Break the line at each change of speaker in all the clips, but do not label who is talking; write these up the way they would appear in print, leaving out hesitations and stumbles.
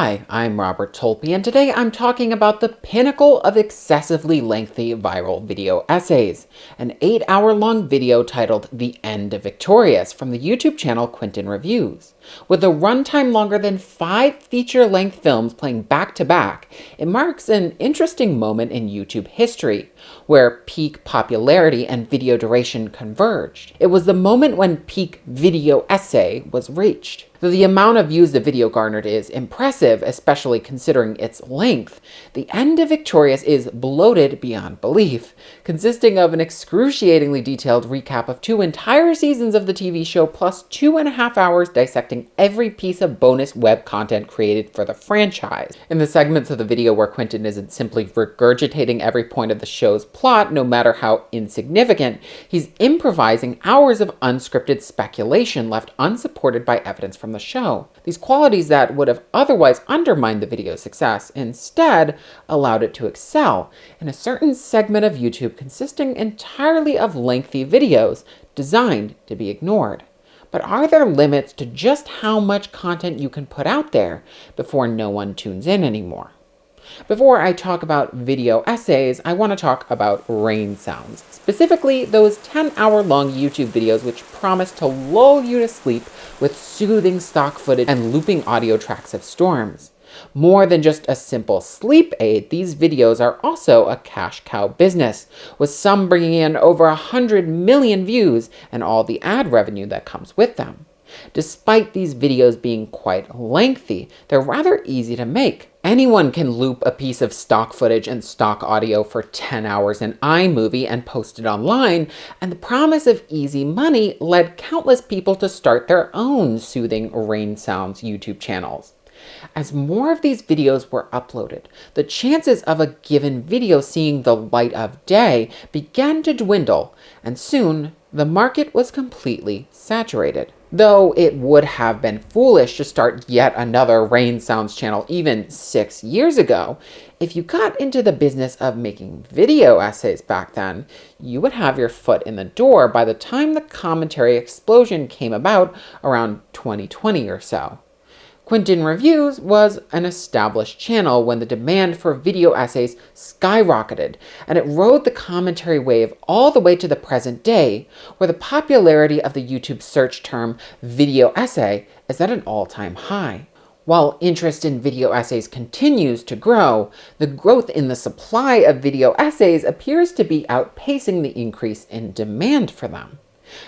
Hi, I'm Robert Tolpe, and today I'm talking about the pinnacle of excessively lengthy viral video essays, an 8-hour-long video titled The End of Victorious from the YouTube channel Quentin Reviews. With a runtime longer than 5 feature-length films playing back-to-back, it marks an interesting moment in YouTube history, where peak popularity and video duration converged. It was the moment when peak video essay was reached. Though the amount of views the video garnered is impressive, especially considering its length, The End of Victorious is bloated beyond belief, consisting of an excruciatingly detailed recap of 2 entire seasons of the TV show plus 2.5 hours dissecting every piece of bonus web content created for the franchise. In the segments of the video where Quentin isn't simply regurgitating every point of the show's plot, no matter how insignificant, he's improvising hours of unscripted speculation left unsupported by evidence from the show. These qualities that would have otherwise undermined the video's success instead allowed it to excel in a certain segment of YouTube consisting entirely of lengthy videos designed to be ignored. But are there limits to just how much content you can put out there before no one tunes in anymore? Before I talk about video essays, I want to talk about rain sounds, specifically those 10-hour-long YouTube videos which promise to lull you to sleep with soothing stock footage and looping audio tracks of storms. More than just a simple sleep aid, these videos are also a cash cow business, with some bringing in over 100 million views and all the ad revenue that comes with them. Despite these videos being quite lengthy, they're rather easy to make. Anyone can loop a piece of stock footage and stock audio for 10 hours in iMovie and post it online, and the promise of easy money led countless people to start their own soothing rain sounds YouTube channels. As more of these videos were uploaded, the chances of a given video seeing the light of day began to dwindle, and soon the market was completely saturated. Though it would have been foolish to start yet another rain sounds channel even 6 years ago, if you got into the business of making video essays back then, you would have your foot in the door by the time the commentary explosion came about around 2020 or so. Quentin Reviews was an established channel when the demand for video essays skyrocketed, and it rode the commentary wave all the way to the present day, where the popularity of the YouTube search term video essay is at an all-time high. While interest in video essays continues to grow, the growth in the supply of video essays appears to be outpacing the increase in demand for them.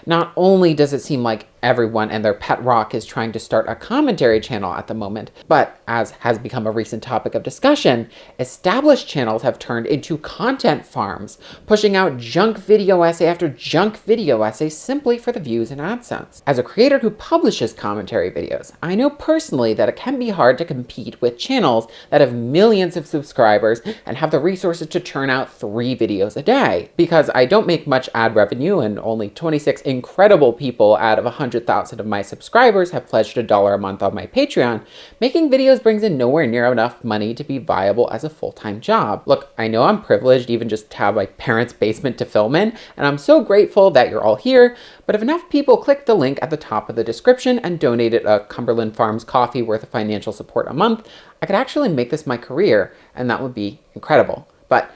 Not only does it seem like everyone and their pet rock is trying to start a commentary channel at the moment, but as has become a recent topic of discussion, established channels have turned into content farms, pushing out junk video essay after junk video essay simply for the views and AdSense. As a creator who publishes commentary videos, I know personally that it can be hard to compete with channels that have millions of subscribers and have the resources to churn out 3 videos a day. Because I don't make much ad revenue and only 26 incredible people out of 100,000 of my subscribers have pledged $1 a month on my Patreon, making videos brings in nowhere near enough money to be viable as a full-time job. Look, I know I'm privileged even just to have my parents' basement to film in, and I'm so grateful that you're all here, but if enough people click the link at the top of the description and donated a Cumberland Farms coffee worth of financial support a month, I could actually make this my career, and that would be incredible. But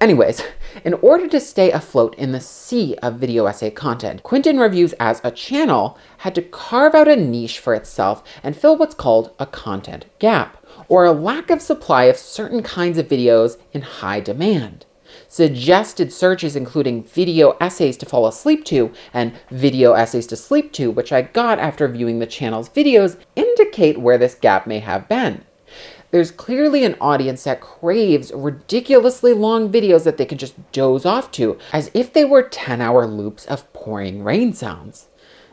anyways, in order to stay afloat in the sea of video essay content, Quentin Reviews as a channel had to carve out a niche for itself and fill what's called a content gap, or a lack of supply of certain kinds of videos in high demand. Suggested searches including video essays to fall asleep to and video essays to sleep to, which I got after viewing the channel's videos, indicate where this gap may have been. There's clearly an audience that craves ridiculously long videos that they can just doze off to, as if they were 10-hour loops of pouring rain sounds.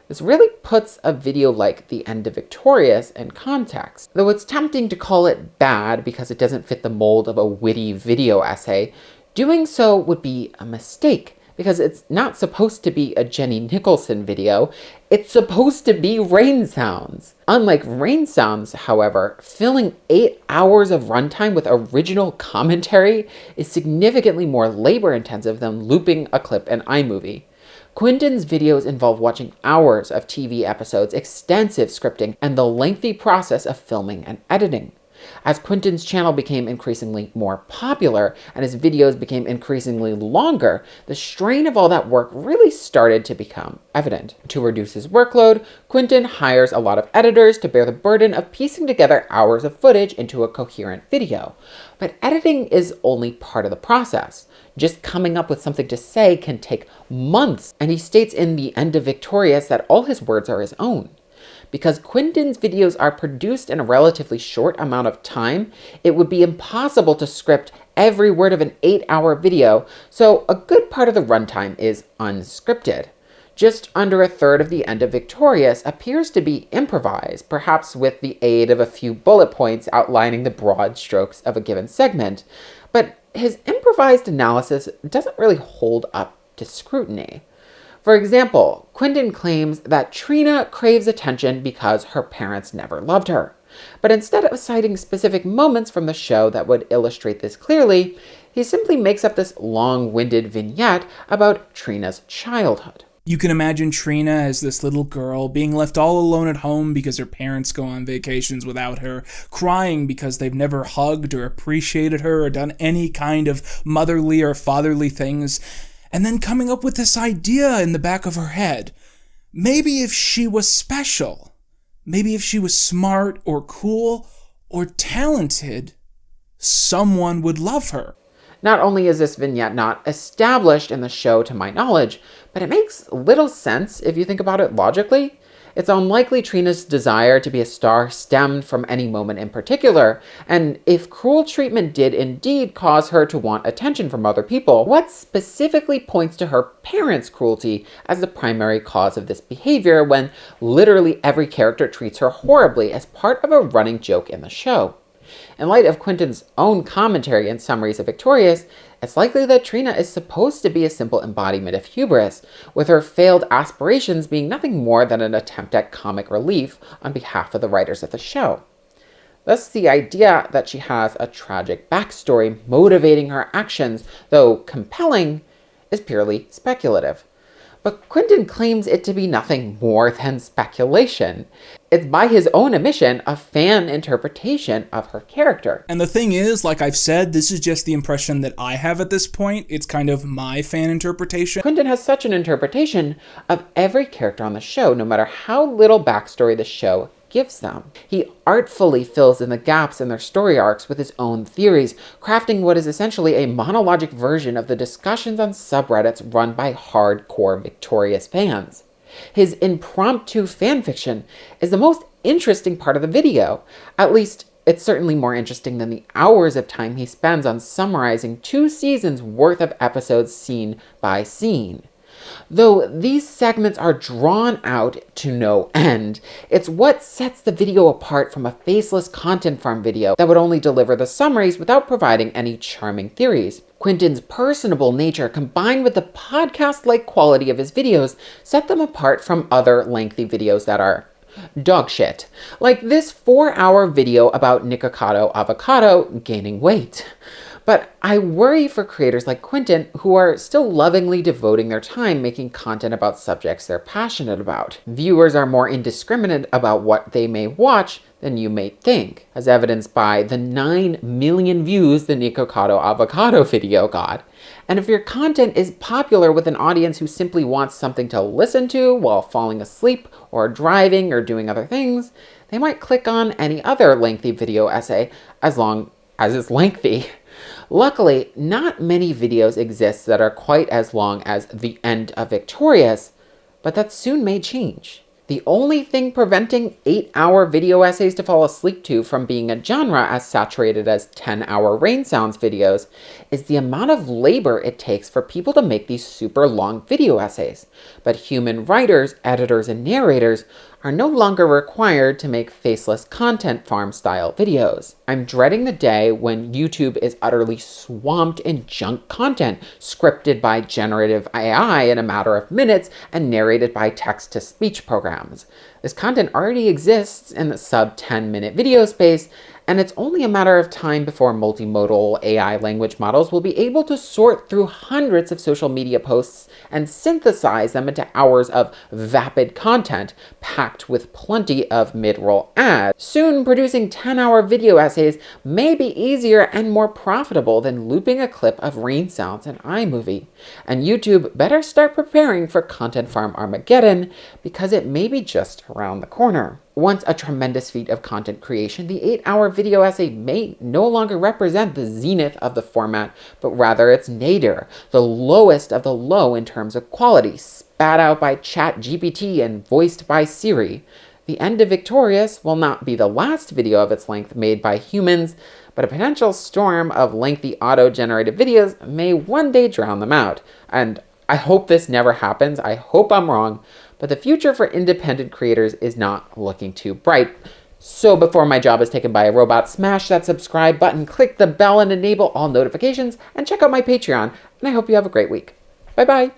This really puts a video like The End of Victorious in context. Though it's tempting to call it bad because it doesn't fit the mold of a witty video essay, doing so would be a mistake, because it's not supposed to be a Jenny Nicholson video, it's supposed to be rain sounds. Unlike rain sounds, however, filling 8 hours of runtime with original commentary is significantly more labor-intensive than looping a clip in iMovie. Quentin's videos involve watching hours of TV episodes, extensive scripting, and the lengthy process of filming and editing. As Quentin's channel became increasingly more popular and his videos became increasingly longer, the strain of all that work really started to become evident. To reduce his workload, Quentin hires a lot of editors to bear the burden of piecing together hours of footage into a coherent video. But editing is only part of the process. Just coming up with something to say can take months, and he states in The End of Victorious that all his words are his own. Because Quentin's videos are produced in a relatively short amount of time, it would be impossible to script every word of an 8-hour video, so a good part of the runtime is unscripted. Just under a third of The End of Victorious appears to be improvised, perhaps with the aid of a few bullet points outlining the broad strokes of a given segment, but his improvised analysis doesn't really hold up to scrutiny. For example, Quentin claims that Trina craves attention because her parents never loved her. But instead of citing specific moments from the show that would illustrate this clearly, he simply makes up this long-winded vignette about Trina's childhood.
You can imagine Trina as this little girl being left all alone at home because her parents go on vacations without her, crying because they've never hugged or appreciated her or done any kind of motherly or fatherly things, and then coming up with this idea in the back of her head. Maybe if she was special, maybe if she was smart or cool or talented, someone would love her.
Not only is this vignette not established in the show to my knowledge, but it makes little sense if you think about it logically. It's unlikely Trina's desire to be a star stemmed from any moment in particular, and if cruel treatment did indeed cause her to want attention from other people, what specifically points to her parents' cruelty as the primary cause of this behavior when literally every character treats her horribly as part of a running joke in the show? In light of Quentin's own commentary and summaries of Victorious, it's likely that Trina is supposed to be a simple embodiment of hubris, with her failed aspirations being nothing more than an attempt at comic relief on behalf of the writers of the show. Thus, the idea that she has a tragic backstory motivating her actions, though compelling, is purely speculative. But Quentin claims it to be nothing more than speculation. It's by his own admission a fan interpretation of her character.
And the thing is, like I've said, this is just the impression that I have at this point. It's kind of my fan interpretation.
Quentin has such an interpretation of every character on the show, no matter how little backstory the show gives them. He artfully fills in the gaps in their story arcs with his own theories, crafting what is essentially a monologic version of the discussions on subreddits run by hardcore Victorious fans. His impromptu fanfiction is the most interesting part of the video. At least, it's certainly more interesting than the hours of time he spends on summarizing 2 seasons worth of episodes scene by scene. Though these segments are drawn out to no end, it's what sets the video apart from a faceless content farm video that would only deliver the summaries without providing any charming theories. Quentin's personable nature combined with the podcast-like quality of his videos set them apart from other lengthy videos that are dog shit, like this 4-hour video about Nikocado Avocado gaining weight. But I worry for creators like Quentin who are still lovingly devoting their time making content about subjects they're passionate about. Viewers are more indiscriminate about what they may watch than you may think, as evidenced by the 9 million views the Nikocado Avocado video got. And if your content is popular with an audience who simply wants something to listen to while falling asleep or driving or doing other things, they might click on any other lengthy video essay as long as it's lengthy. Luckily, not many videos exist that are quite as long as The End of Victorious, but that soon may change. The only thing preventing 8-hour video essays to fall asleep to from being a genre as saturated as 10-hour rain sounds videos is the amount of labor it takes for people to make these super long video essays. But human writers, editors, and narrators are no longer required to make faceless content farm style videos. I'm dreading the day when YouTube is utterly swamped in junk content scripted by generative AI in a matter of minutes and narrated by text-to-speech programs. This content already exists in the sub 10-minute video space, And it's only a matter of time before multimodal AI language models will be able to sort through hundreds of social media posts and synthesize them into hours of vapid content packed with plenty of mid-roll ads. Soon, producing 10-hour video essays may be easier and more profitable than looping a clip of rain sounds in iMovie. And YouTube better start preparing for Content Farm Armageddon, because it may be just around the corner. Once a tremendous feat of content creation, the 8-hour video essay may no longer represent the zenith of the format, but rather its nadir, the lowest of the low in terms of quality, spat out by ChatGPT and voiced by Siri. The end of Victorious will not be the last video of its length made by humans, but a potential storm of lengthy auto-generated videos may one day drown them out. And I hope this never happens. I hope I'm wrong. But the future for independent creators is not looking too bright. So before my job is taken by a robot, smash that subscribe button, click the bell and enable all notifications, and check out my Patreon. And I hope you have a great week. Bye-bye.